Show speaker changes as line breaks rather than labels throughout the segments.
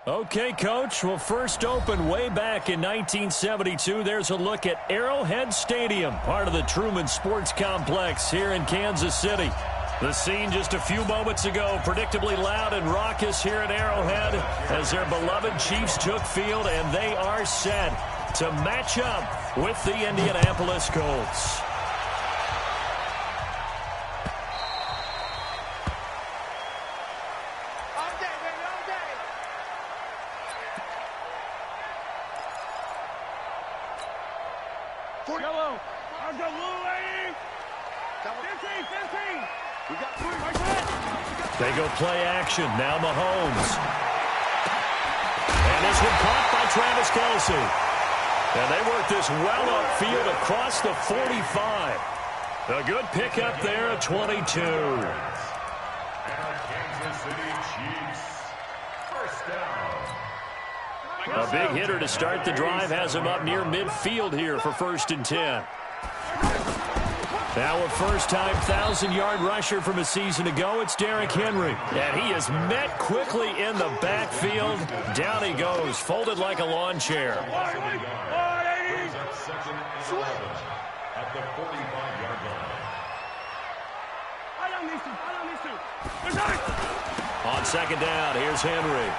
Okay, Coach. Well, first opened way back in 1972. There's a look at Arrowhead Stadium, part of the Truman Sports Complex here in Kansas City. The scene just a few moments ago, predictably loud and raucous here at Arrowhead as their beloved Chiefs took field, and they are set to match up with the Indianapolis Colts. They go play action. Now Mahomes. And this one caught by Travis Kelce. And they work this well upfield across the 45. A good pickup there at 22. A big hitter to start the drive has him up near midfield here for 1st and 10. Now a first-time 1,000-yard rusher from a season ago, it's Derrick Henry. And he is met quickly in the backfield. Down he goes, folded like a lawn chair. On second down, here's Henry.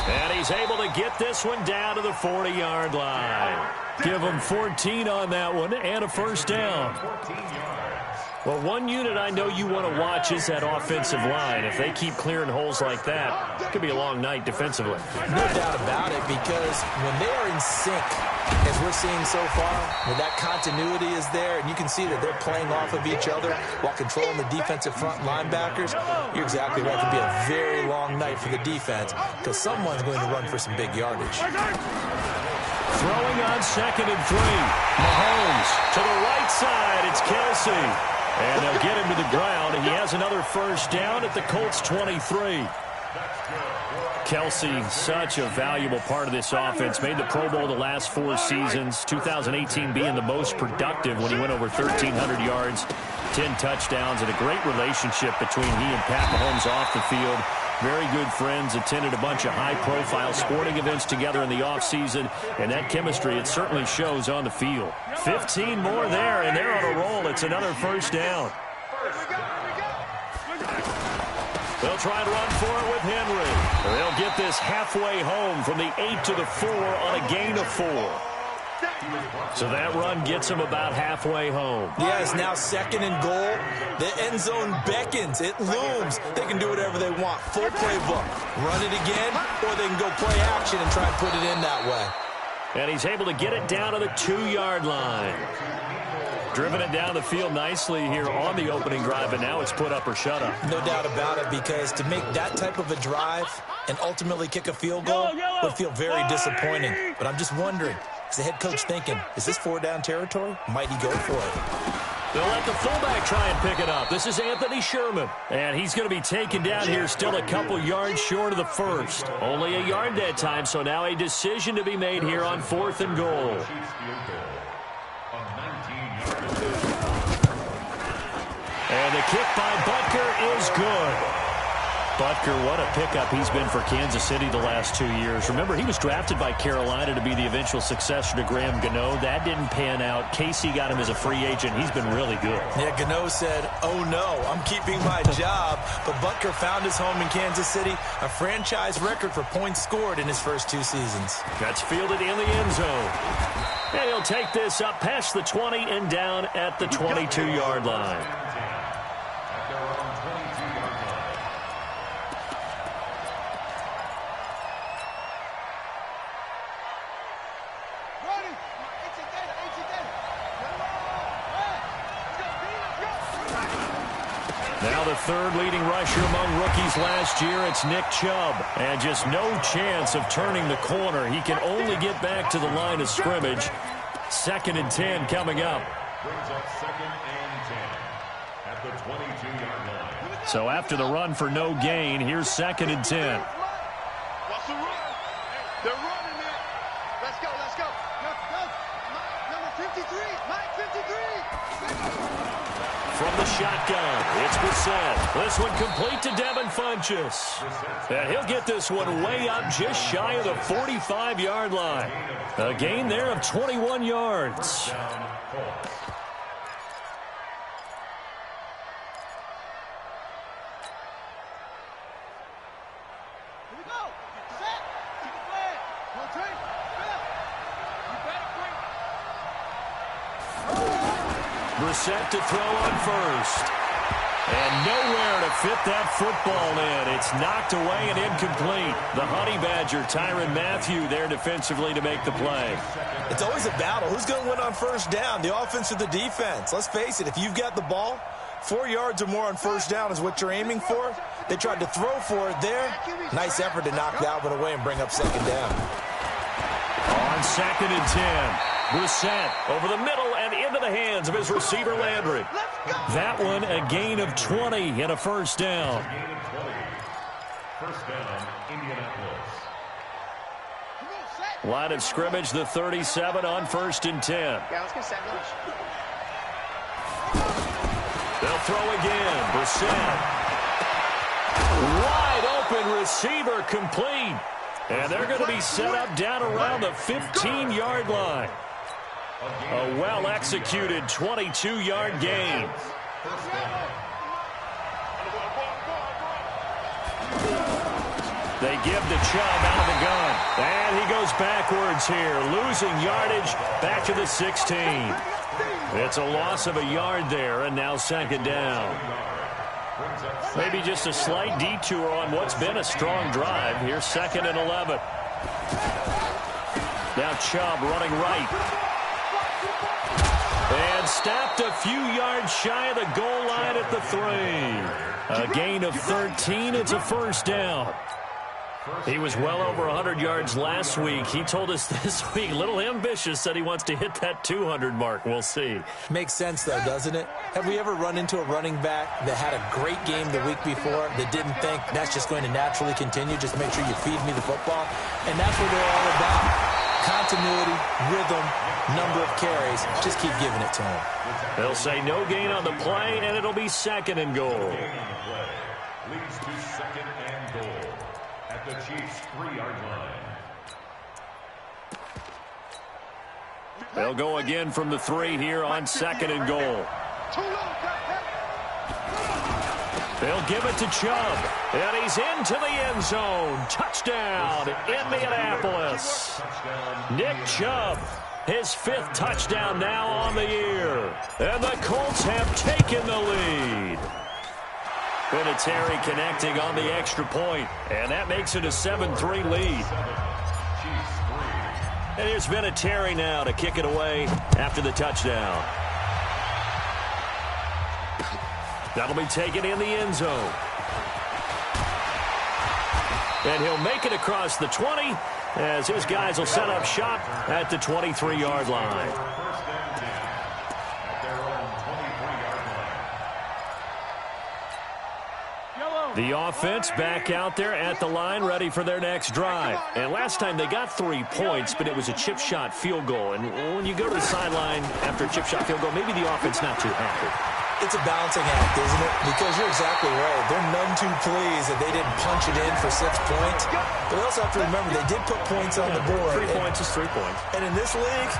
And he's able to get this one down to the 40-yard line. Give him 14 on that one and a first down. Well, one unit I know you want to watch is that offensive line. If they keep clearing holes like that, it could be a long night defensively.
No doubt about it, because when they are in sync, as we're seeing so far, when that continuity is there, and you can see that they're playing off of each other while controlling the defensive front linebackers, you're exactly right. It could be a very long night for the defense because someone's going to run for some big yardage.
Throwing on 2nd and 3. Mahomes to the right side. It's Kelce. And they'll get him to the ground. He has another first down at the Colts 23. Kelce, such a valuable part of this offense. Made the Pro Bowl the last 4 seasons. 2018 being the most productive when he went over 1,300 yards, 10 touchdowns, and a great relationship between he and Pat Mahomes off the field. Very good friends, attended a bunch of high-profile sporting events together in the offseason, and that chemistry, it certainly shows on the field. 15 more there, and they're on a roll. It's another first down. They'll try and run for it with Henry. They'll get this halfway home from the 8 to the 4 on a gain of 4. So that run gets them about halfway home.
Yeah, it's now 2nd and goal. The end zone beckons. It looms. They can do whatever they want. Full playbook. Run it again, or they can go play action and try and put it in that way.
And he's able to get it down to the 2-yard line. Driven it down the field nicely here on the opening drive, and now it's put up or shut up.
No doubt about it, because to make that type of a drive and ultimately kick a field goal would feel very disappointing. But I'm just wondering, is the head coach thinking, is this 4-down territory? Might he go for it?
They'll let the fullback try and pick it up. This is Anthony Sherman, and he's going to be taken down here still a couple yards short of the first. Only a yard that time, so now a decision to be made here on 4th and goal. And the kick by Butker is good. Butker, what a pickup he's been for Kansas City the last 2 years. Remember, he was drafted by Carolina to be the eventual successor to Graham Gano. That didn't pan out. Casey got him as a free agent. He's been really good.
Yeah, Gano said, oh no, I'm keeping my job. But Butker found his home in Kansas City, a franchise record for points scored in his first 2 seasons.
That's fielded in the end zone. And he'll take this up past the 20 and down at the 22-yard line. Now the 3rd leading rusher among rookies last year, it's Nick Chubb. And just no chance of turning the corner. He can only get back to the line of scrimmage. 2nd and 10 coming up. Brings up 2nd and 10 at the 22-yard line. So after the run for no gain, here's 2nd and 10.
They're running it. Let's go, let's go. Number 53, Mike 53.
from the shotgun. It's Brissett. This one complete to Devin Funchess. And he'll get this one way up just shy of the 45-yard line. A gain there of 21 yards. Brissett to throw on first. And nowhere to fit that football in. It's knocked away and incomplete. The Honey Badger, Tyrann Mathieu, there defensively to make the play.
It's always a battle. Who's going to win on first down, the offense or the defense? Let's face it, if you've got the ball, 4 yards or more on first down is what you're aiming for. They tried to throw for it there. Nice effort to knock that one away and bring up second down.
On 2nd and 10. Brissett over the middle and into the hands of his receiver, Landry. That one a gain of 20 and a first down.
First down, Indianapolis.
Line of scrimmage, the 37 on 1st and 10.
Yeah, let's get set.
They'll throw again. Brissett. Wide open receiver complete. And they're going to be set up down around the 15-yard line. A well-executed 22-yard gain. They give the Chubb out of the gun. And he goes backwards here, losing yardage back to the 16. It's a loss of a yard there, and now second down. Maybe just a slight detour on what's been a strong drive. Here's 2nd and 11. Now Chubb running right. And stopped a few yards shy of the goal line at the 3. A gain of 13. It's a first down. He was well over 100 yards last week. He told us this week, a little ambitious, said he wants to hit that 200 mark. We'll see.
Makes sense, though, doesn't it? Have we ever run into a running back that had a great game the week before that didn't think that's just going to naturally continue? Just make sure you feed me the football. And that's what they're all about. Continuity, rhythm, number of carries. Just keep giving it to him.
They'll say no gain on the play, and it'll be 2nd and goal.
Leads to 2nd and goal at the Chiefs' 3-yard line.
They'll go again from the 3 here on 2nd and goal. They'll give it to Chubb, and he's into the end zone. Touchdown, Indianapolis. Nick Chubb, his 5th touchdown now on the year. And the Colts have taken the lead. Vinatieri connecting on the extra point, and that makes it a 7-3 lead. And here's Vinatieri now to kick it away after the touchdown. That'll be taken in the end zone. And he'll make it across the 20 as his guys will set up shop at the 23-yard line. The offense back out there at the line, ready for their next drive. And last time they got 3 points, but it was a chip shot field goal. And when you go to the sideline after a chip shot field goal, maybe the offense not too happy.
It's a balancing act, isn't it? Because you're exactly right. They're none too pleased that they didn't punch it in for 6 points. But we also have to remember they did put points on the board.
3 points is 3 points.
And in this league,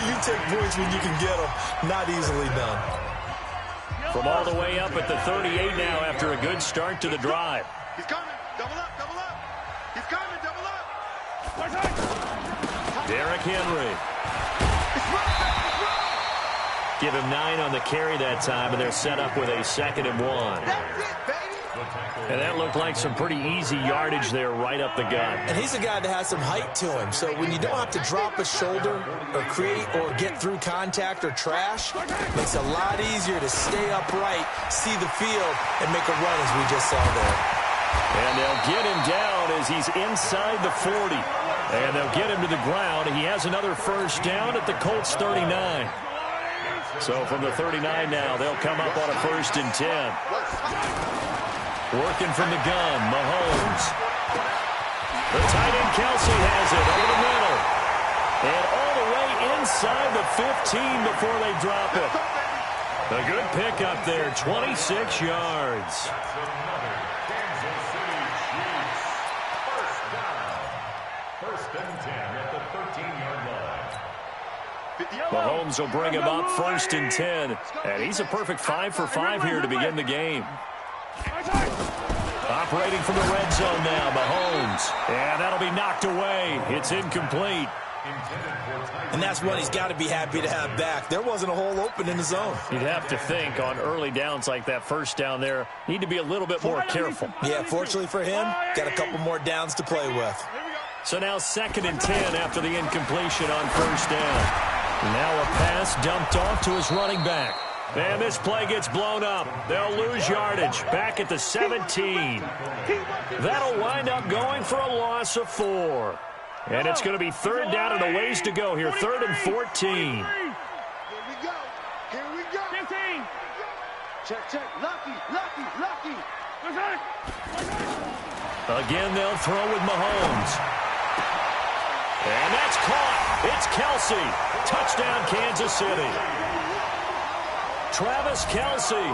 you take points when you can get them. Not easily done.
From all the way up at the 38 now after a good start to the drive.
He's coming. Double up, double up. He's coming, double up.
Derrick Henry. Give him 9 on the carry that time, and they're set up with a 2nd and 1.
That's it, baby.
And that looked like some pretty easy yardage there right up the gut.
And he's a guy that has some height to him. So when you don't have to drop a shoulder or create or get through contact or trash, it makes it a lot easier to stay upright, see the field, and make a run as we just saw there.
And they'll get him down as he's inside the 40. And they'll get him to the ground. He has another first down at the Colts 39. So from the 39 now, they'll come up on a 1st and 10. Working from the gun, Mahomes. The tight end Kelsey has it over the middle. And all the way inside the 15 before they drop it. A good pickup there, 26 yards.
That's another Kansas City Chiefs first down. First and 10 at the 13-yard line.
Mahomes will bring him up first and 10. And he's a perfect 5 for 5 here to begin the game. Operating from the red zone now, Mahomes. And that'll be knocked away. It's incomplete.
And that's one he's got to be happy to have back. There wasn't a hole open in the zone.
You'd have to think on early downs like that first down there, need to be a little bit more careful.
Yeah, fortunately for him, got a couple more downs to play with.
So now 2nd and 10 after the incompletion on first down. Now a pass dumped off to his running back. And this play gets blown up. They'll lose yardage back at the 17. That'll wind up going for a loss of 4. And it's going to be 3rd down and a ways to go here. 3rd and 14.
Here we go. Here we go. 15. Check. Lucky.
Again, they'll throw with Mahomes. And that's caught. It's Kelsey. Touchdown, Kansas City. Travis Kelsey,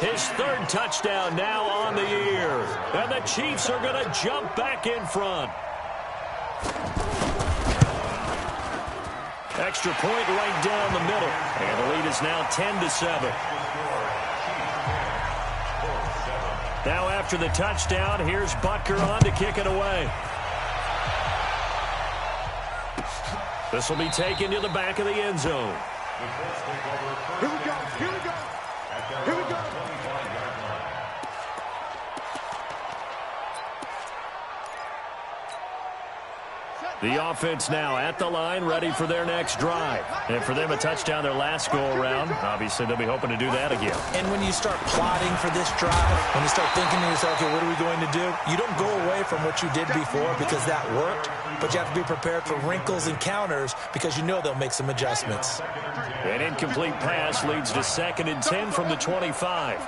his 3rd touchdown now on the year. And the Chiefs are going to jump back in front. Extra point right down the middle. And the lead is now 10-7. Now after the touchdown, here's Butker on to kick it away. This will be taken to the back of the end zone.
Here we go.
The offense now at the line, ready for their next drive. And for them, a touchdown their last go-around. Obviously, they'll be hoping to do that again.
And when you start plotting for this drive, when you start thinking to yourself, okay, what are we going to do? You don't go away from what you did before because that worked, but you have to be prepared for wrinkles and counters because you know they'll make some adjustments.
An incomplete pass leads to 2nd and 10 from the 25.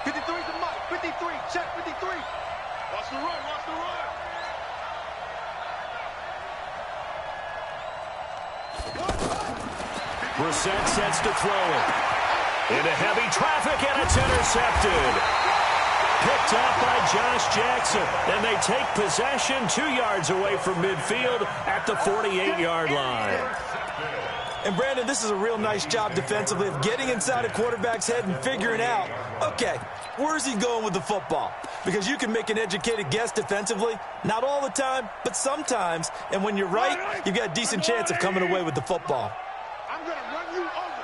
53's the mark. 53. Check 53. Watch the run.
Brissett sets to throw it. Into heavy traffic, and it's intercepted. Picked up by Josh Jackson. And they take possession 2 yards away from midfield at the 48-yard line.
And, Brandon, this is a real nice job defensively of getting inside a quarterback's head and figuring out, okay, where's he going with the football? Because you can make an educated guess defensively, not all the time, but sometimes. And when you're right, you've got a decent chance of coming away with the football.
I'm going to run you over.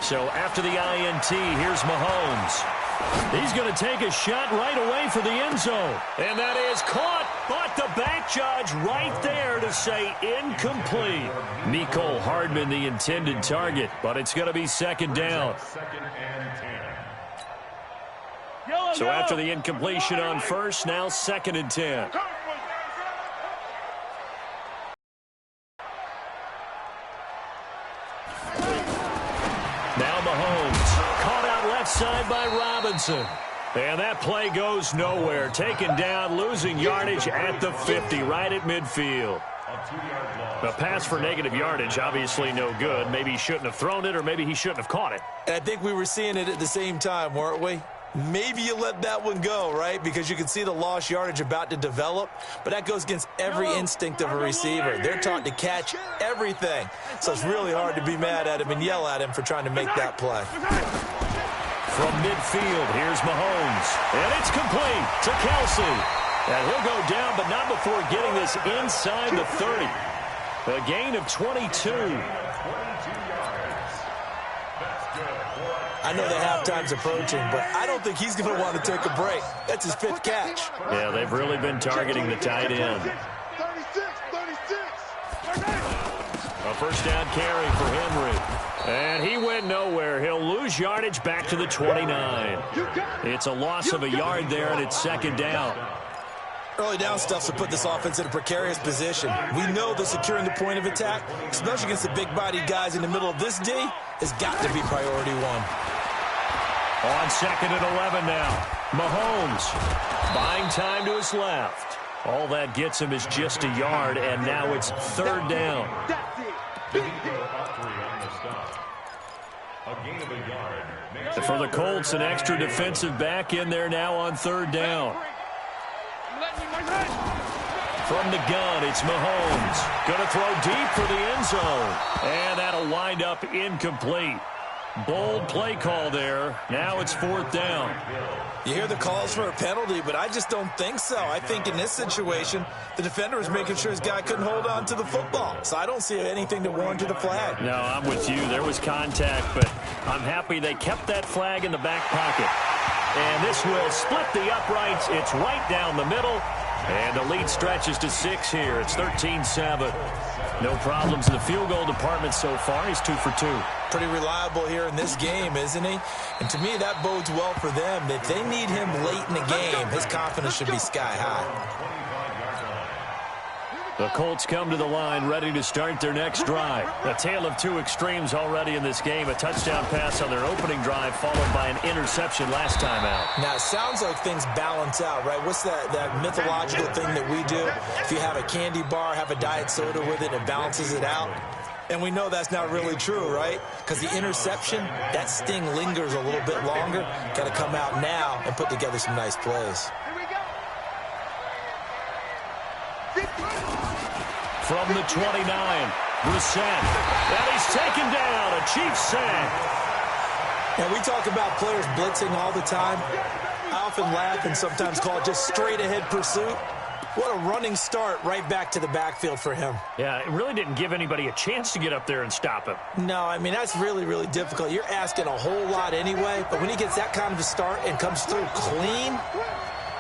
So after the INT, here's Mahomes. He's going to take a shot right away for the end zone. And that is caught, but the back judge right there to say incomplete. Mecole Hardman, the intended target, but it's going to be 2nd down. So after the incompletion on first, now 2nd and 10. Now Mahomes, caught out left side by Robinson. And that play goes nowhere. Taken down, losing yardage at the 50, right at midfield. A pass for negative yardage, obviously no good. Maybe he shouldn't have thrown it, or maybe he shouldn't have caught it.
And I think we were seeing it at the same time, weren't we? Maybe you let that one go, right? Because you can see the lost yardage about to develop. But that goes against every instinct of a receiver. They're taught to catch everything. So it's really hard to be mad at him and yell at him for trying to make that play.
From midfield, here's Mahomes. And it's complete to Kelsey. And he'll go down, but not before getting this inside the 30. A gain of 22.
I know the halftime's approaching, but I don't think he's going to want to take a break. That's his 5th catch.
Yeah, they've really been targeting the tight end.
36.
A first down carry for Henry. And he went nowhere. He'll lose yardage back to the 29. It's a loss of a yard there, and it's 2nd down.
Early down stuff to put this offense in a precarious position. We know that securing the point of attack, especially against the big-bodied guys in the middle of this D, has got to be priority 1.
On 2nd and 11 now. Mahomes buying time to his left. All that gets him is just a yard, and now it's 3rd down.
A gain of a yard.
For the Colts, an extra defensive back in there now on third down. From the gun, it's Mahomes. Going to throw deep for the end zone. And that'll wind up incomplete. Bold play call there. Now it's fourth down.
You hear the calls for a penalty, but I just don't think so. I think in this situation, the defender was making sure his guy couldn't hold on to the football. So I don't see anything to warrant the flag.
No, I'm with you. There was contact, but I'm happy they kept that flag in the back pocket. And this will split the uprights. It's right down the middle. And the lead stretches to 6 here. It's 13-7. No problems in the field goal department so far. He's 2 for 2.
Pretty reliable here in this game, isn't he? And to me, that bodes well for them. If they need him late in the game, his confidence should be sky high.
The Colts come to the line ready to start their next drive. A tale of two extremes already in this game. A touchdown pass on their opening drive followed by an interception last time out.
Now, it sounds like things balance out, right? What's that mythological thing that we do? If you have a candy bar, have a diet soda with it, it balances it out. And we know that's not really true, right? Because the interception, that sting lingers a little bit longer. Got to come out now and put together some nice plays.
From the 29, Brissett. And he's taken down. A Chiefs sack.
And we talk about players blitzing all the time. I often laugh and sometimes call it just straight-ahead pursuit. What a running start right back to the backfield for him.
Yeah, it really didn't give anybody a chance to get up there and stop him.
No, I mean, that's really, really difficult. You're asking a whole lot anyway, but when he gets that kind of a start and comes through clean,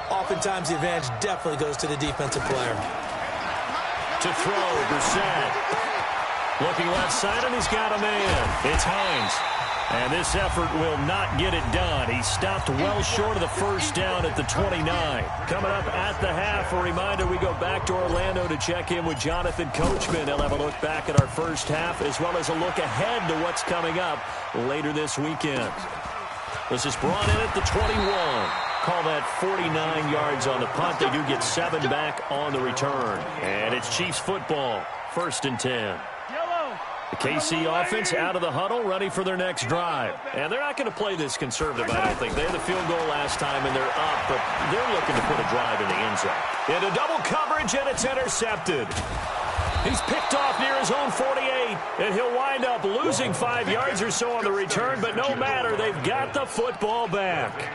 oftentimes the advantage definitely goes to the defensive player.
To throw, Brissett. Looking left side, and he's got a man. It's Hines. And this effort will not get it done. He stopped well short of the first down at the 29. Coming up at the half, a reminder, we go back to Orlando to check in with Jonathan Coachman. He'll have a look back at our first half as well as a look ahead to what's coming up later this weekend. This is brought in at the 21. Call that 49 yards on the punt. They do get 7 back on the return. And it's Chiefs football, 1st and 10. The KC offense out of the huddle, ready for their next drive. And they're not going to play this conservative, I don't think. They had the field goal last time, and they're up, but they're looking to put a drive in the end zone. Into double coverage, and it's intercepted. He's picked off near his own 48, and he'll wind up losing 5 yards or so on the return, but no matter, they've got the football back.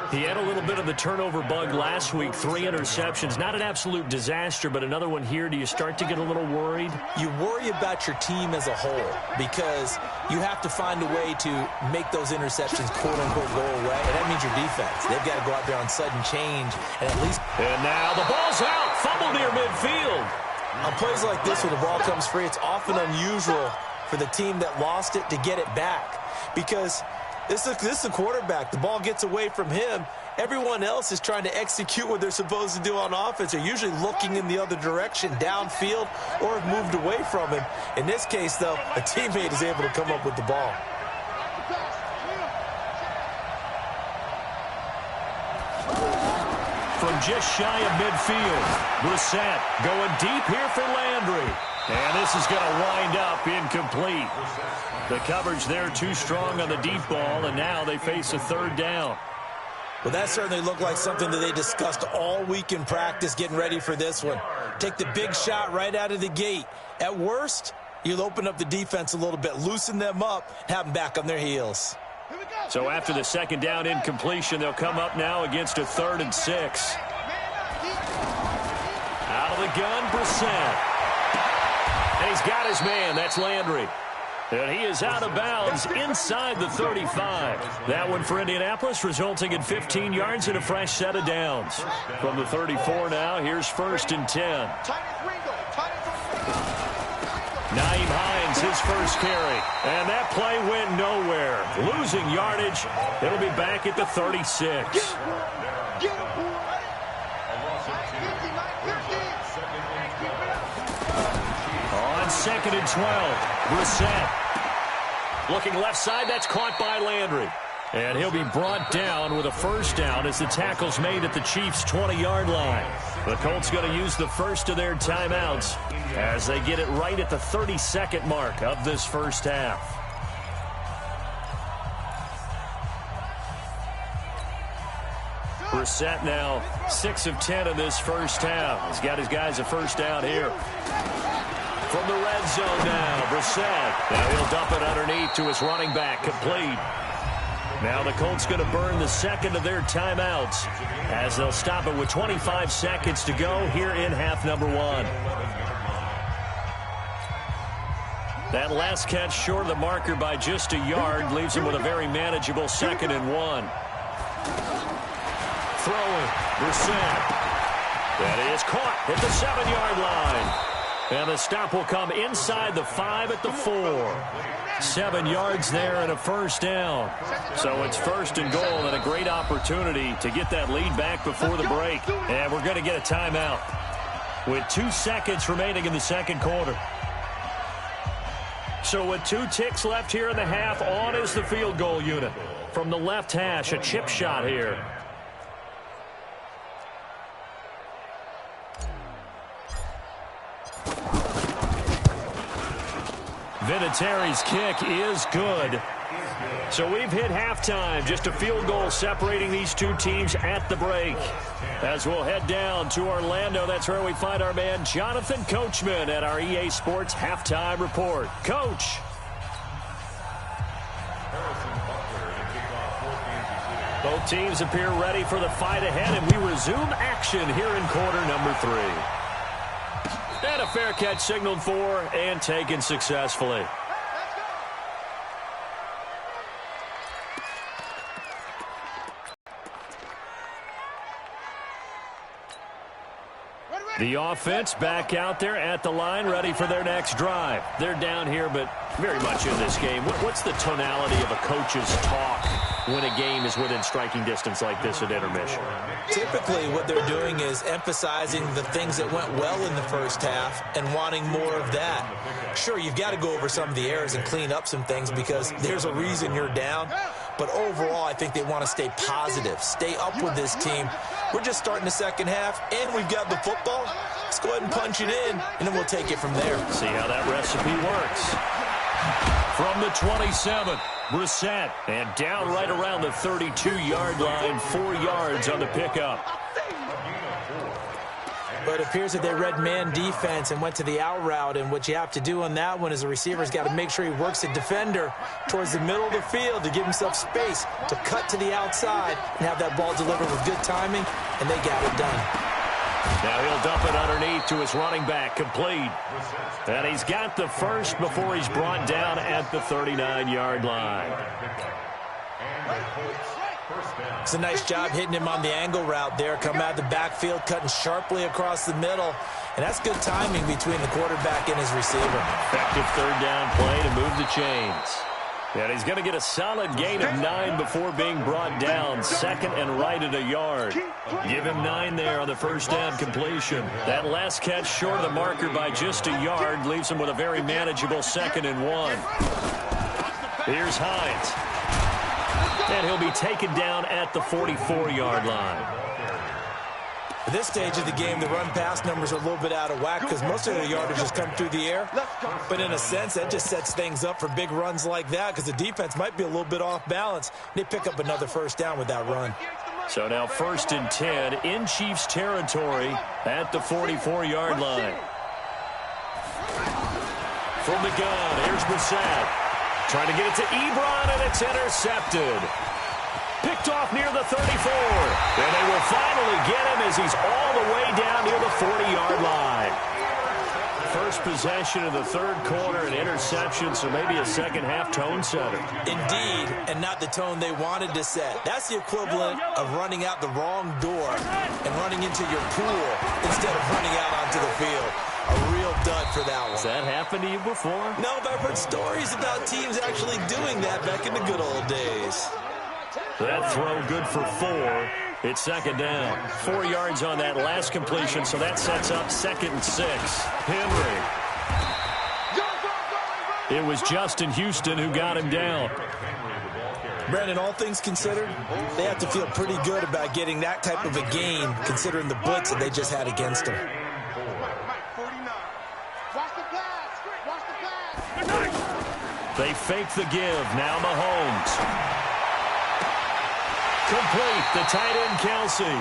He had a little bit of the turnover bug last week, 3 interceptions. Not an absolute disaster, but another one here. Do you start to get a little worried?
You worry about your team as a whole because you have to find a way to make those interceptions, quote-unquote, go away, and that means your defense. They've got to go out there on sudden change and at least...
And now the ball's out, fumble near midfield.
On plays like this where the ball comes free, it's often unusual for the team that lost it to get it back because... This is a quarterback. The ball gets away from him. Everyone else is trying to execute what they're supposed to do on offense. They're usually looking in the other direction, downfield, or have moved away from him. In this case, though, a teammate is able to come up with the ball.
From just shy of midfield, Brissett going deep here for Landry. And this is going to wind up incomplete. The coverage there too strong on the deep ball, and now they face a 3rd down.
Well, that certainly looked like something that they discussed all week in practice getting ready for this one. Take the big shot right out of the gate. At worst, you'll open up the defense a little bit, loosen them up, have them back on their heels.
So after the 2nd down incompletion, they'll come up now against a 3rd and 6. Out of the gun, Brissett. And he's got his man. That's Landry. And he is out of bounds inside the 35. That one for Indianapolis, resulting in 15 yards and a fresh set of downs. From the 34 now, here's 1st and 10. Nyheim Hines, his first carry. And that play went nowhere. Losing yardage. It'll be back at the 36. On 2nd and 12, Brissett. Looking left side, that's caught by Landry. And he'll be brought down with a 1st down as the tackle's made at the Chiefs' 20-yard line. The Colts going to use the first of their timeouts as they get it right at the 32nd mark of this first half. Brissett now 6 of 10 in this first half. He's got his guys a first down here. From the red zone now, Brissett. Now he'll dump it underneath to his running back, complete. Now the Colts going to burn the second of their timeouts as they'll stop it with 25 seconds to go here in half number 1. That last catch short of the marker by just a yard leaves him with a very manageable 2nd and 1. Throwing, Brissett. That is caught at the 7-yard line. And the stop will come inside the 5 at the 4. 7 yards there and a first down. So it's 1st and goal and a great opportunity to get that lead back before the break. And we're going to get a timeout with 2 seconds remaining in the second quarter. So with 2 ticks left here in the half, on is the field goal unit. From the left hash, a chip shot here. Vinatieri's kick is good. So we've hit halftime. Just a field goal separating these two teams at the break. As we'll head down to Orlando, that's where we find our man Jonathan Coachman at our EA Sports Halftime Report. Coach. Both teams appear ready for the fight ahead, and we resume action here in quarter number 3. And a fair catch signaled for and taken successfully. The offense back out there at the line, ready for their next drive. They're down here, but very much in this game. What's the tonality of a coach's talk when a game is within striking distance like this at intermission?
Typically, what they're doing is emphasizing the things that went well in the first half and wanting more of that. Sure, you've got to go over some of the errors and clean up some things because there's a reason you're down. But overall, I think they want to stay positive, stay up with this team. We're just starting the second half, and we've got the football. Let's go ahead and punch it in, and then we'll take it from there.
See how that recipe works. From the 27, Brissett, and down right around the 32-yard line, 4 yards on the pickup.
But it appears that they read man defense and went to the out route, and what you have to do on that one is the receiver's got to make sure he works the defender towards the middle of the field to give himself space to cut to the outside and have that ball delivered with good timing, and they got it done.
Now he'll dump it underneath to his running back, complete. And he's got the first before he's brought down at the 39-yard line.
It's a nice job hitting him on the angle route there. Come out of the backfield, cutting sharply across the middle. And that's good timing between the quarterback and his receiver.
Effective third down play to move the chains. And he's going to get a solid gain of 9 before being brought down. 2nd and right at a yard. Give him 9 there on the first down completion. That last catch short of the marker by just a yard leaves him with a very manageable 2nd and 1. Here's Hines. And he'll be taken down at the 44-yard line.
At this stage of the game, the run-pass numbers are a little bit out of whack because most of their yardage has come through the air. But in a sense, that just sets things up for big runs like that because the defense might be a little bit off balance. They pick up another first down with that run.
So now 1st and 10 in Chiefs territory at the 44-yard line. From the gun, here's Brissett. Trying to get it to Ebron, and it's intercepted. Picked off near the 34. And they will finally get him as he's all the way down near the 40-yard line. First possession of the third quarter, an interception, so maybe a second-half tone setter.
Indeed, and not the tone they wanted to set. That's the equivalent of running out the wrong door and running into your pool instead of running out onto the field. A real dud for that one.
Has that happened to you before?
No, but I've heard stories about teams actually doing that back in the good old days.
That throw good for 4. It's 2nd down. 4 yards on that last completion, so that sets up 2nd and 6. Henry. It was Justin Houston who got him down.
Brandon, all things considered, they have to feel pretty good about getting that type of a gain considering the blitz that they just had against them.
They fake the give. Now Mahomes. Complete. The tight end, Kelsey.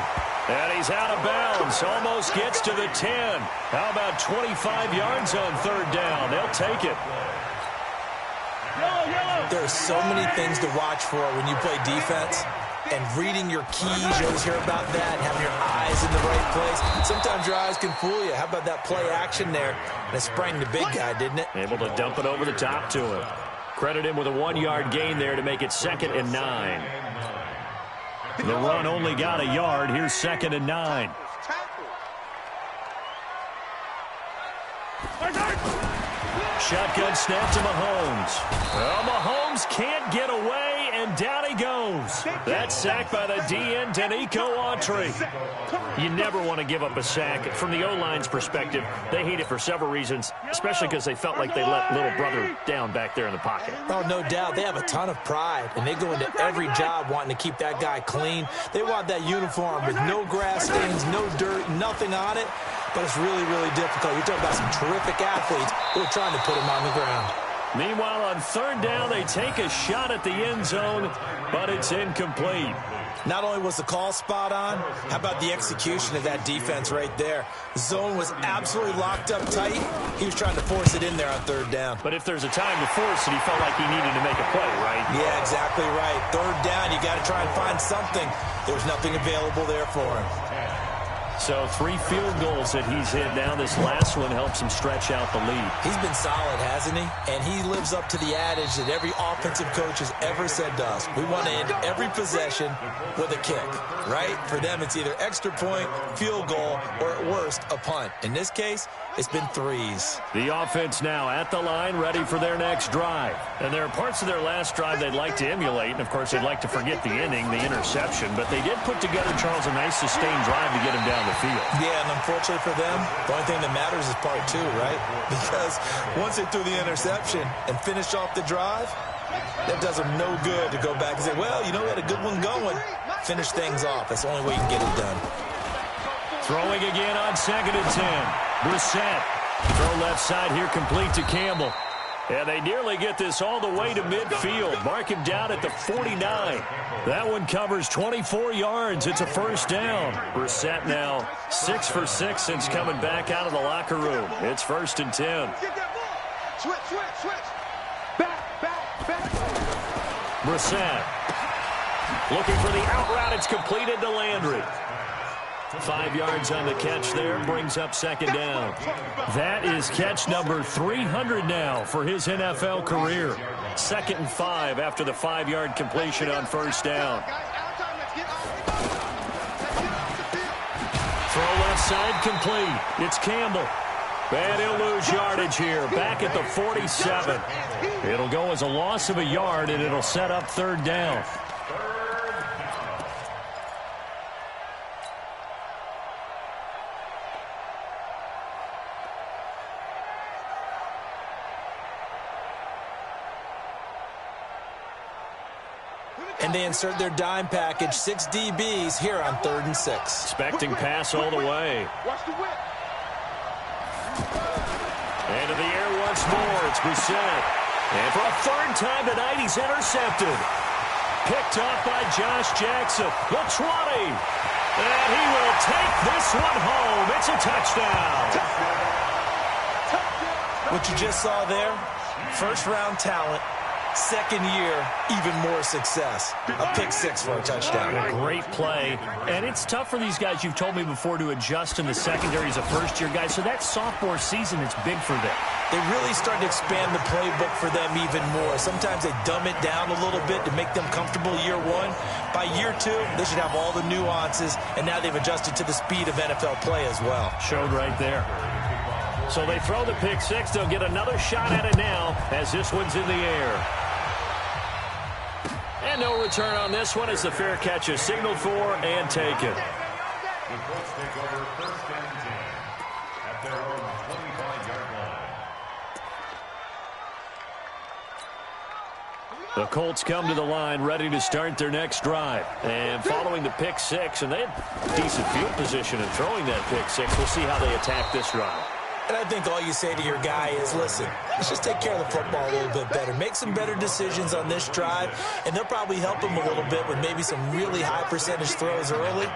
And he's out of bounds. Almost gets to the 10. How about 25 yards on third down? They'll take it.
There are so many things to watch for when you play defense. And reading your keys, you always hear about that, and having your eyes in the right place. Sometimes your eyes can fool you. How about that play action there? And it sprang the big guy, didn't it?
Able to dump it over the top to him. Credit him with a 1-yard gain there to make it 2nd and 9. The run only got a yard. Here's 2nd and 9. Shotgun snap to Mahomes. Well, Mahomes can't get away, and down he goes. That's sacked by the DN, Danico Autry. You never want to give up a sack. From the O-line's perspective, they hate it for several reasons, especially because they felt like they let little brother down back there in the pocket.
Oh, no doubt. They have a ton of pride, and they go into every job wanting to keep that guy clean. They want that uniform with no grass stains, no dirt, nothing on it. But it's really, really difficult. You're talking about some terrific athletes who are trying to put him on the ground.
Meanwhile, on third down, they take a shot at the end zone, but it's incomplete.
Not only was the call spot on, how about the execution of that defense right there? The zone was absolutely locked up tight. He was trying to force it in there on third down.
But if there's a time to force it, he felt like he needed to make a play, right?
Yeah, exactly right. Third down, you got to try and find something. There was nothing available there for him.
So 3 field goals that he's hit now. This last one helps him stretch out the lead.
He's been solid, hasn't he? And he lives up to the adage that every offensive coach has ever said to us. We want to end every possession with a kick, right? For them, it's either extra point, field goal, or at worst, a punt. In this case, it's been 3s.
The offense now at the line, ready for their next drive. And there are parts of their last drive they'd like to emulate. And, of course, they'd like to forget the inning, the interception. But they did put together, Charles, a nice sustained drive to get him down the field.
Yeah, and unfortunately for them, the only thing that matters is part 2, right? Because once they threw the interception and finished off the drive, that does them no good to go back and say, well, you know, we had a good one going. Finish things off. That's the only way you can get it done.
Throwing again on 2nd and 10. Brissett. Throw left side here complete to Campbell. And they nearly get this all the way to midfield. Mark him down at the 49. That one covers 24 yards. It's a first down. Brissett now 6 for 6 since coming back out of the locker room. It's 1st and 10.
Switch. Back.
Brissett looking for the out route. It's completed to Landry. 5 yards on the catch there, brings up 2nd down. That is catch number 300 now for his NFL career. 2nd and 5 after the 5-yard completion on first down. Throw left side complete. It's Campbell. And he'll lose yardage here, back at the 47. It'll go as a loss of a yard, and it'll set up 3rd down.
And they insert their dime package, 6 DBs here on 3rd and 6.
Expecting pass all the way.
Watch the whip.
Into the air once more. It's Brissett. And for a 3rd time tonight, he's intercepted. Picked off by Josh Jackson. The 20. And he will take this one home. It's a touchdown.
What you just saw there, first-round talent. 2nd year, even more success. A pick 6 for a touchdown.
A great play. And it's tough for these guys, you've told me before, to adjust in the secondary as a first-year guy. So that sophomore season is big for them.
They really started to expand the playbook for them even more. Sometimes they dumb it down a little bit to make them comfortable year 1. By year 2, they should have all the nuances, and now they've adjusted to the speed of NFL play as well.
Showed right there. So they throw the pick 6. They'll get another shot at it now as this one's in the air. And no return on this one as the fair catch is signaled for and taken.
The Colts take over 1st and 10 at their own 25-yard line.
The Colts come to the line ready to start their next drive. And following the pick 6, and they had decent field position in throwing that pick 6. We'll see how they attack this drive.
And I think all you say to your guy is, listen, let's just take care of the football a little bit better. Make some better decisions on this drive, and they'll probably help him a little bit with maybe some really high percentage throws early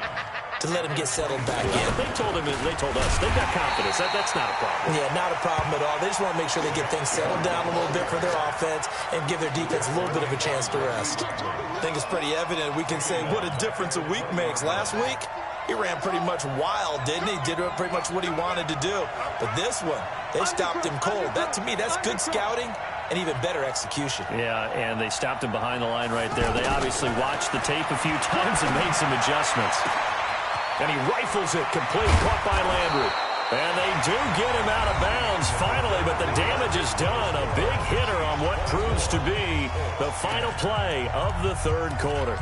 to let him get settled back in.
They told us, they've got confidence. That's not a problem.
Yeah, not a problem at all. They just want to make sure they get things settled down a little bit for their offense and give their defense a little bit of a chance to rest.
I think it's pretty evident. We can say what a difference a week makes. Last week, he ran pretty much wild, didn't he? Did pretty much what he wanted to do. But this one, they stopped him cold. That, to me, that's good scouting and even better execution.
Yeah, and they stopped him behind the line right there. They obviously watched the tape a few times and made some adjustments. And he rifles it complete, caught by Landry. And they do get him out of bounds finally, but the damage is done. A big hitter on what proves to be the final play of the third quarter.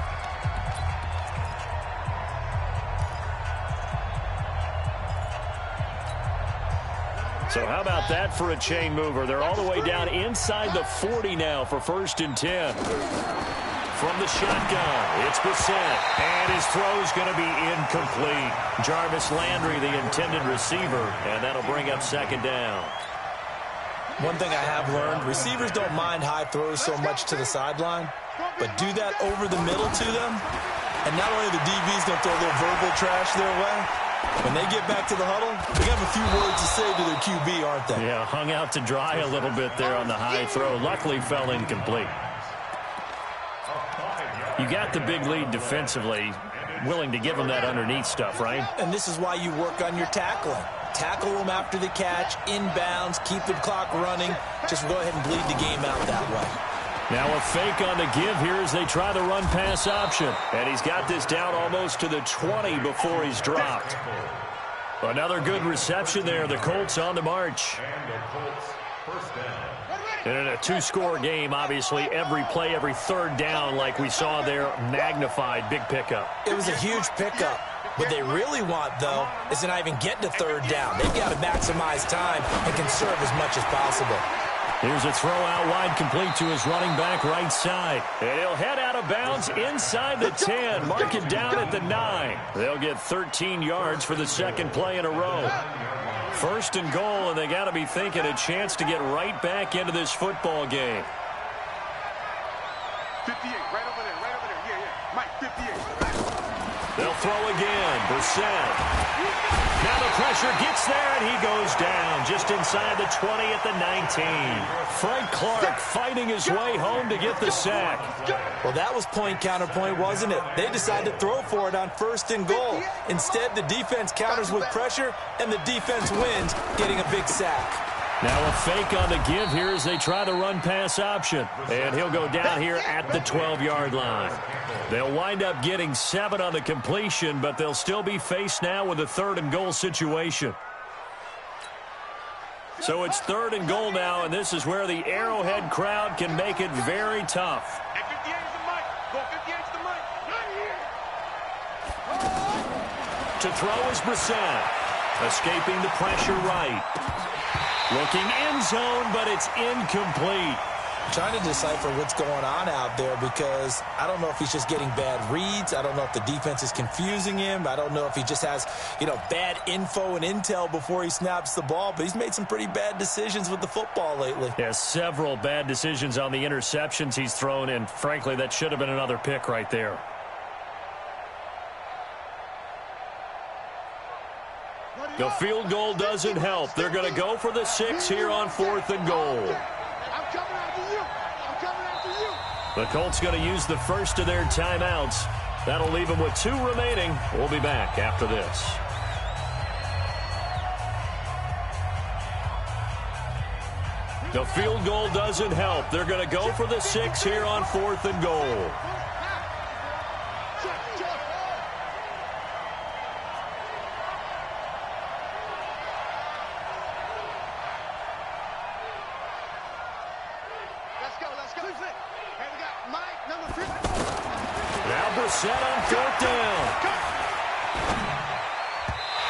So how about that for a chain mover? They're all the way down inside the 40 now for 1st and 10. From the shotgun, it's Brissett, and his throw's going to be incomplete. Jarvis Landry, the intended receiver, and that'll bring up 2nd down.
One thing I have learned, receivers don't mind high throws so much to the sideline, but do that over the middle to them, and not only the DB's going to throw a little verbal trash their way, when they get back to the huddle, they have a few words to say to their QB, aren't they?
Yeah, hung out to dry a little bit there on the high throw. Luckily fell incomplete. You got the big lead defensively, willing to give them that underneath stuff, right?
And this is why you work on your tackling. Tackle them after the catch, inbounds, keep the clock running. Just go ahead and bleed the game out that way.
Now a fake on the give here as they try the run-pass option. And he's got this down almost to the 20 before he's dropped. Another good reception there. The Colts on the march.
And the Colts, 1st down.
And in a 2-score game, obviously, every play, every 3rd down, like we saw there, magnified, big pickup.
It was a huge pickup. What they really want, though, is to not even get to 3rd down. They've got to maximize time and conserve as much as possible.
Here's a throw out wide, complete to his running back right side. And he'll head out of bounds inside the 10. Mark it down at the 9. They'll get 13 yards for the 2nd play in a row. 1st and goal, and they got to be thinking a chance to get right back into this football game.
58, right over there, yeah. Mike, 58.
They'll throw again. Brissett. Now the pressure gets there, and he goes down just inside the 20 at the 19. Frank Clark fighting his way home to get the sack.
Well, that was point counterpoint, wasn't it? They decided to throw for it on 1st and goal. Instead, the defense counters with pressure, and the defense wins, getting a big sack.
Now a fake on the give here as they try the run-pass option. And he'll go down here at the 12-yard line. They'll wind up getting 7 on the completion, but they'll still be faced now with a 3rd and goal situation. So it's 3rd and goal now, and this is where the Arrowhead crowd can make it very tough.
Hey, 58 is the mic. Go 58 is the mic. Right here.
To throw is Brissett. Escaping the pressure right. Looking end zone, but it's incomplete.
Trying to decipher what's going on out there because I don't know if he's just getting bad reads. I don't know if the defense is confusing him. I don't know if he just has, bad info and intel before he snaps the ball. But he's made some pretty bad decisions with the football lately.
Yeah, several bad decisions on the interceptions he's thrown, and frankly, that should have been another pick right there. The field goal doesn't help. They're going to go for the 6 here on 4th and goal.
I'm coming after you. I'm coming after you.
The Colts going to use the first of their timeouts. That'll leave them with 2 remaining. We'll be back after this. The field goal doesn't help. They're going to go for the 6 here on 4th and goal. Set on 4th down.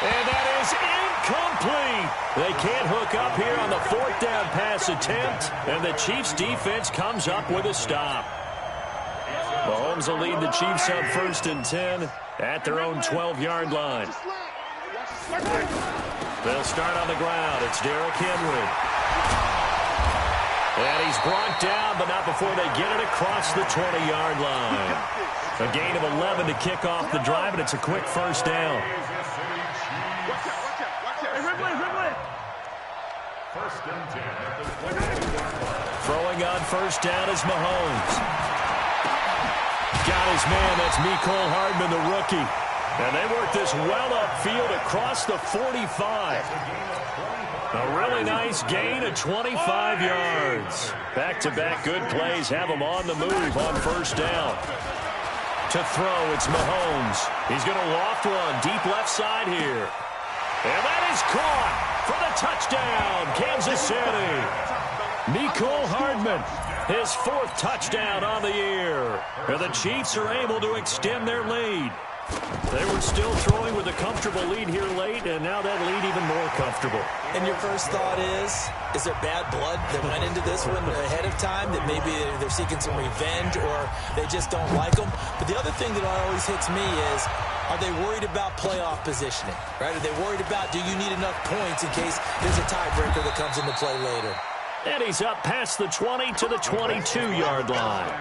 And that is incomplete. They can't hook up here on the 4th down pass attempt, and the Chiefs defense comes up with a stop. Mahomes will lead the Chiefs up 1st and 10 at their own 12-yard line. They'll start on the ground. It's Derrick Henry. And he's brought down, but not before they get it across the 20-yard line. A gain of 11 to kick off the drive, and it's a quick first down. Throwing on first down is Mahomes. Got his man. That's Mecole Hardman, the rookie. And they work this well upfield across the 45. A really nice gain of 25 yards. Back-to-back good plays have them on the move on first down. To throw, it's Mahomes. He's going to loft one deep left side here. And that is caught for the touchdown, Kansas City. Mecole Hardman, his 4th touchdown on the year. And the Chiefs are able to extend their lead. They were still throwing with a comfortable lead here late, and now that lead even more comfortable.
And your first thought is there bad blood that went into this one ahead of time, that maybe they're seeking some revenge or they just don't like them? But the other thing that always hits me is, are they worried about playoff positioning? Right? Are they worried about, do you need enough points in case there's a tiebreaker that comes into play later?
And he's up past the 20 to the 22-yard line.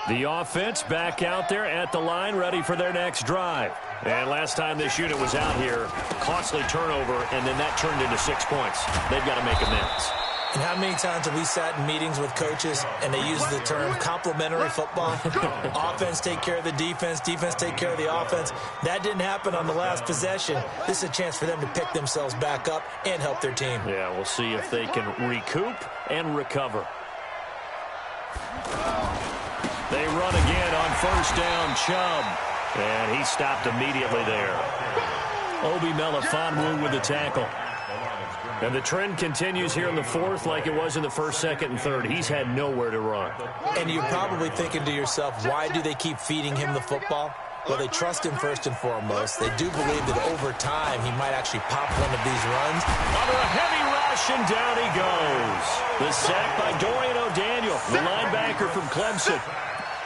The offense back out there at the line, ready for their next drive. And last time this unit was out here, costly turnover, and then that turned into 6 points. They've got to make amends.
And how many times have we sat in meetings with coaches and they use the term complementary football? Offense take care of the defense, defense take care of the offense. That didn't happen on the last possession. This is a chance for them to pick themselves back up and help their team.
Yeah, we'll see if they can recoup and recover. They run again on first down, Chubb. And he stopped immediately there. Obi Melifonwu with the tackle. And the trend continues here in the 4th like it was in the 1st, 2nd, and 3rd. He's had nowhere to run.
And you're probably thinking to yourself, why do they keep feeding him the football? Well, they trust him first and foremost. They do believe that over time he might actually pop one of these runs.
Under a heavy rush, and down he goes. The sack by Dorian O'Daniel, the linebacker from Clemson.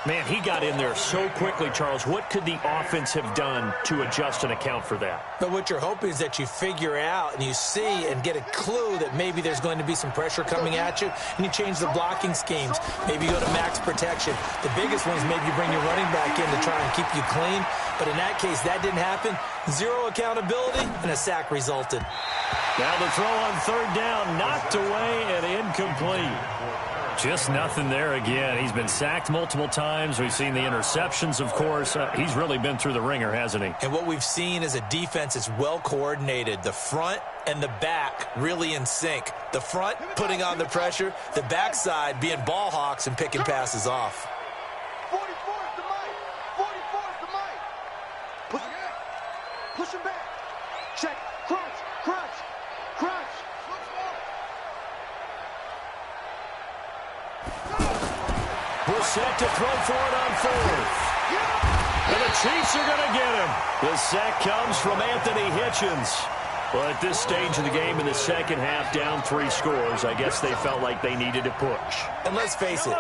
Man, he got in there so quickly, Charles. What could the offense have done to adjust and account for that?
But what you're hoping is that you figure out and you see and get a clue that maybe there's going to be some pressure coming at you, and you change the blocking schemes. Maybe you go to max protection. The biggest one is maybe you bring your running back in to try and keep you clean. But in that case, that didn't happen. Zero accountability, and a sack resulted.
Now the throw on third down, knocked away and incomplete. Just nothing there again. He's been sacked multiple times. We've seen the interceptions, of course. He's really been through the ringer, hasn't he?
And what we've seen is a defense that's well coordinated. The front and the back really in sync. The front putting on the pressure, the backside being ball hawks and picking passes off.
44 is the mic. 44 is the mic. Push him back. Check. Crunch. Crunch. Crunch.
Set to throw for it on 4th. And the Chiefs are going to get him. The sack comes from Anthony Hitchens. Well, at this stage of the game in the second half, down 3 scores, I guess they felt like they needed to push.
And let's face it,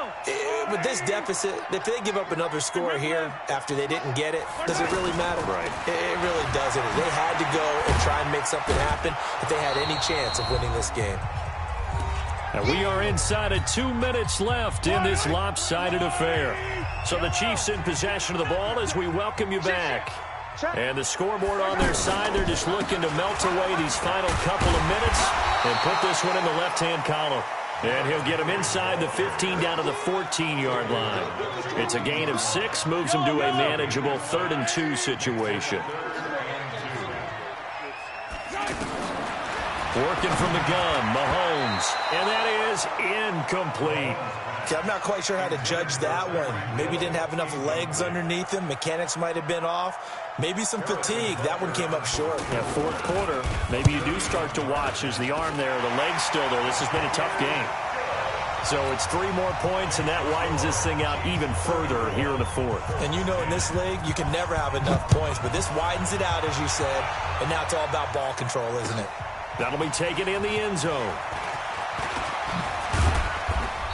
with this deficit, if they give up another score here after they didn't get it, does it really matter?
Right.
It really doesn't. They had to go and try and make something happen if they had any chance of winning this game.
And we are inside of 2 minutes left in this lopsided affair. So the Chiefs in possession of the ball as we welcome you back. And the scoreboard on their side, they're just looking to melt away these final couple of minutes and put this one in the left-hand column. And he'll get him inside the 15 down to the 14-yard line. It's a gain of 6, moves him to a manageable 3rd and 2 situation. Working from the gun, Mahomes, and that is incomplete.
I'm not quite sure how to judge that one. Maybe he didn't have enough legs underneath him. Mechanics might have been off. Maybe some fatigue. That one came up short.
Yeah, 4th quarter. Maybe you do start to watch. Is the arm there, the leg's still there? This has been a tough game. So it's 3 more points, and that widens this thing out even further here in the fourth.
And you know in this league, you can never have enough points, but this widens it out, as you said, and now it's all about ball control, isn't it?
That'll be taken in the end zone.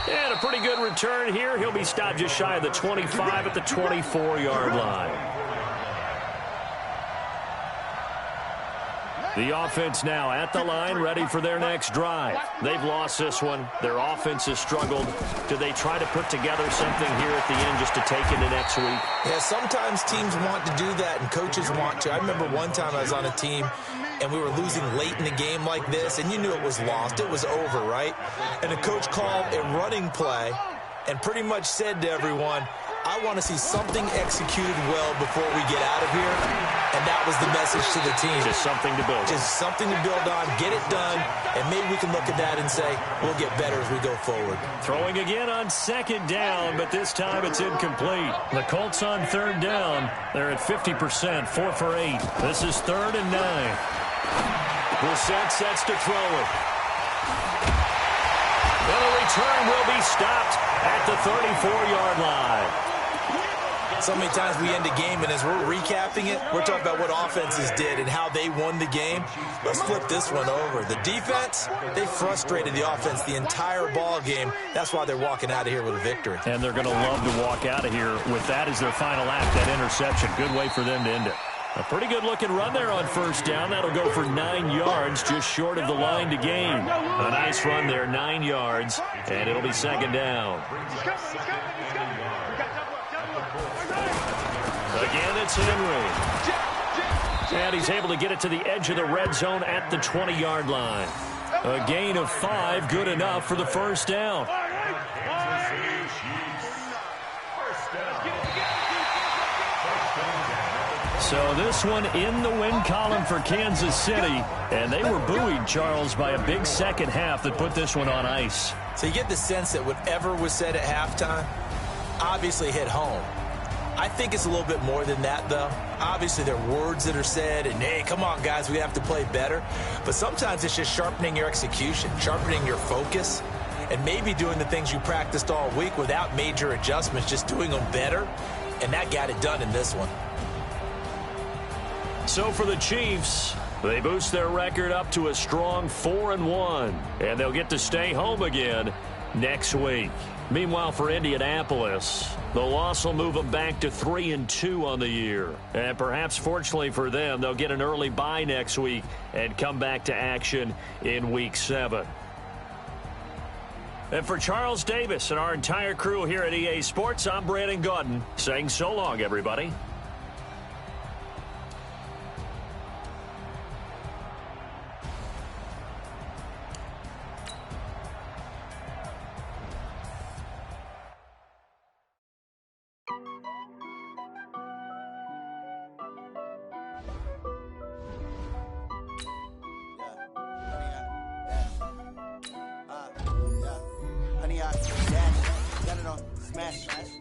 And a pretty good return here. He'll be stopped just shy of the 25 at the 24-yard line. The offense now at the line, ready for their next drive. They've lost this one. Their offense has struggled. Do they try to put together something here at the end just to take into next week?
Yeah, sometimes teams want to do that, and coaches want to. I remember one time I was on a team, and we were losing late in the game like this, and you knew it was lost. It was over, right? And the coach called a running play and pretty much said to everyone, I want to see something executed well before we get out of here. And that was the message to the team.
Just something to build on.
Just something to build on, get it done, and maybe we can look at that and say, we'll get better as we go forward.
Throwing again on 2nd down, but this time it's incomplete. The Colts on 3rd down. They're at 50%, 4 for 8. This is 3rd and 9. Brissett sets to throw it. And the return will be stopped at the 34-yard line.
So many times we end a game, and as we're recapping it, we're talking about what offenses did and how they won the game. Let's flip this one over. The defense, they frustrated the offense the entire ball game. That's why they're walking out of here with a victory.
And they're going to love to walk out of here with that as their final act, that interception. Good way for them to end it. A pretty good-looking run there on 1st down. That'll go for 9 yards, just short of the line to gain. A nice run there, 9 yards, and it'll be 2nd down. Again, it's Henry. And he's able to get it to the edge of the red zone at the 20-yard line. A gain of 5, good enough for the 1st down. So this one in the win column for Kansas City. And they were buoyed, Charles, by a big second half that put this one on ice.
So you get the sense that whatever was said at halftime obviously hit home. I think it's a little bit more than that, though. Obviously, there are words that are said, and, hey, come on, guys, we have to play better. But sometimes it's just sharpening your execution, sharpening your focus, and maybe doing the things you practiced all week without major adjustments, just doing them better. And that got it done in this one.
So for the Chiefs, they boost their record up to a strong 4-1, and they'll get to stay home again next week. Meanwhile, for Indianapolis, the loss will move them back to 3-2 on the year. And perhaps fortunately for them, they'll get an early bye next week and come back to action in Week 7. And for Charles Davis and our entire crew here at EA Sports, I'm Brandon Gaudin saying so long, everybody.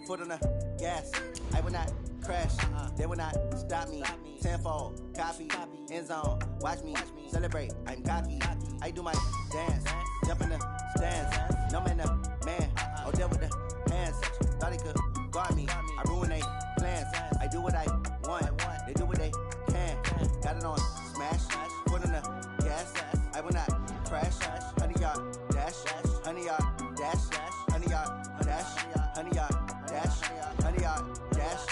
Foot on the gas, I will not crash, they will not stop me. Tenfold, copy, end zone, watch me celebrate. I'm cocky, I do my dance, jump in the stands. No man, the man, oh, there with the hands. Thought he could guard me, I ruin they plans. I do what I want, they do what they can. Got it on smash, foot on the gas, I will not crash. 100-yard dash, 100-yard dash, 100-yard dash, 100-yard. 100-yard dash,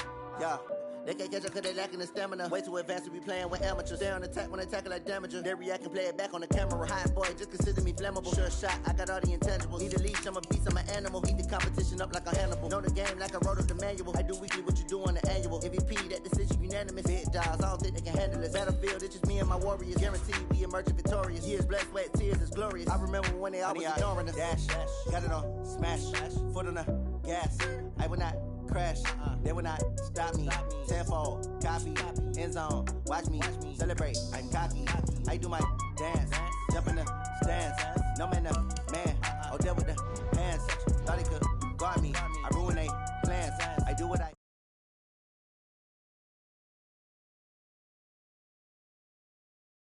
yeah. They can't catch up cause they lacking the stamina. Way too advanced to be playing with amateurs. They on attack when they tackle like damager. They react and play it back on the camera. Hot boy, just consider me flammable. Sure shot, I got all the intangibles. Need a leash, I'm a beast, I'm an animal. Heat the competition up like a Hannibal. Know the game like I wrote up the manual. I do weekly what you do on the annual. MVP, that decision unanimous. Big dogs, I don't think they can handle it. Battlefield, it's just me and my warriors. Guaranteed we emerge victorious. Years, blood, sweat, tears, it's glorious. I remember when they always ignoring us. Dash, got it on smash, foot on the gas. I will not crash, they will not stop me. Tenfold, copy, end zone, watch me celebrate. I'm cocky, I do my dance, jump in the stands. No man, the man,